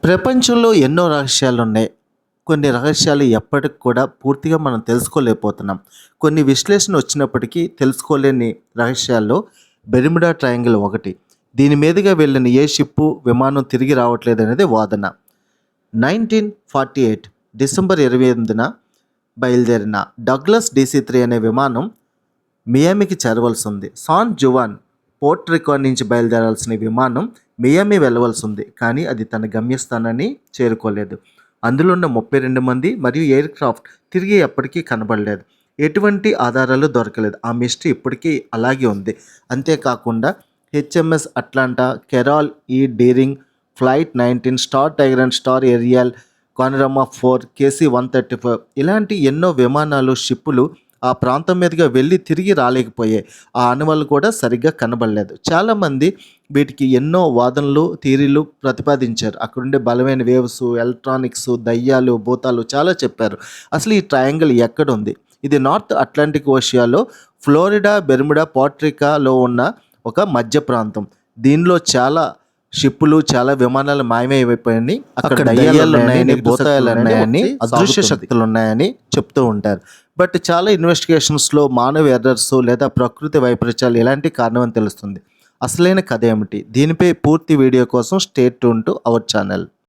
ప్రపంచంలో ఎన్నో రహస్యాలున్నాయి. కొన్ని రహస్యాలు ఎప్పటికి కూడా పూర్తిగా మనం తెలుసుకోలేకపోతున్నాం. కొన్ని విశ్లేషణ వచ్చినప్పటికీ తెలుసుకోలేని రహస్యాల్లో బెర్ముడా ట్రయాంగిల్ ఒకటి. దీని మీదుగా వెళ్ళిన ఏ షిప్పు, విమానం తిరిగి రావట్లేదనేది వాదన. 1948 డిసెంబర్ 28న బయలుదేరిన డగ్లస్ DC-3 అనే విమానం మియామికి చేరవలసి ఉంది. సాన్ జువాన్ పోర్ట్రికో నుంచి బయలుదేరాల్సిన విమానం మియామి వెళ్ళవలసి ఉంది. కానీ అది తన గమ్యస్థానాన్ని చేరుకోలేదు. అందులో ఉన్న 32 మంది మరియు ఎయిర్ క్రాఫ్ట్ తిరిగి ఎప్పటికీ కనబడలేదు. ఎటువంటి ఆధారాలు దొరకలేదు. ఆ మిస్టరీ ఇప్పటికీ అలాగే ఉంది. అంతేకాకుండా HMS Atlanta, Carroll Deering, Flight 19, Star Tiger and Star Ariel, Connemara 4, KC-135 ఇలాంటి ఎన్నో విమానాలు, షిప్పులు ఆ ప్రాంతం మీదుగా వెళ్ళి తిరిగి రాలేకపోయాయి. ఆ ఆనవాళ్ళు కూడా సరిగ్గా కనబడలేదు. చాలామంది వీటికి ఎన్నో వాదనలు, థియరీలు ప్రతిపాదించారు. అక్కడుండే బలమైన వేవ్స్, ఎలక్ట్రానిక్స్, దయ్యాలు, భూతాలు చాలా చెప్పారు. అసలు ఈ ట్రయాంగిల్ ఎక్కడుంది? ఇది నార్త్ అట్లాంటిక్ ఓషియాలో ఫ్లోరిడా, బెర్ముడా, పోర్ట్రికోలో ఉన్న ఒక మధ్య ప్రాంతం. దీనిలో చాలా షిప్పులు, చాలా విమానాలు మాయమైపోయాయని, అక్కడ దయ్యాలు ఉన్నాయని, భూతాలు ఉన్నాయని, అదృశ్య శక్తులు ఉన్నాయని చెప్తూ ఉంటారు. బట్ చాలా ఇన్వెస్టిగేషన్స్లో మానవ ఎర్రర్స్ లేదా ప్రకృతి వైపరీత్యాలు ఇలాంటి కారణం అని తెలుస్తుంది. అసలైన కథ ఏమిటి? దీనిపై పూర్తి వీడియో కోసం stay tune to our channel.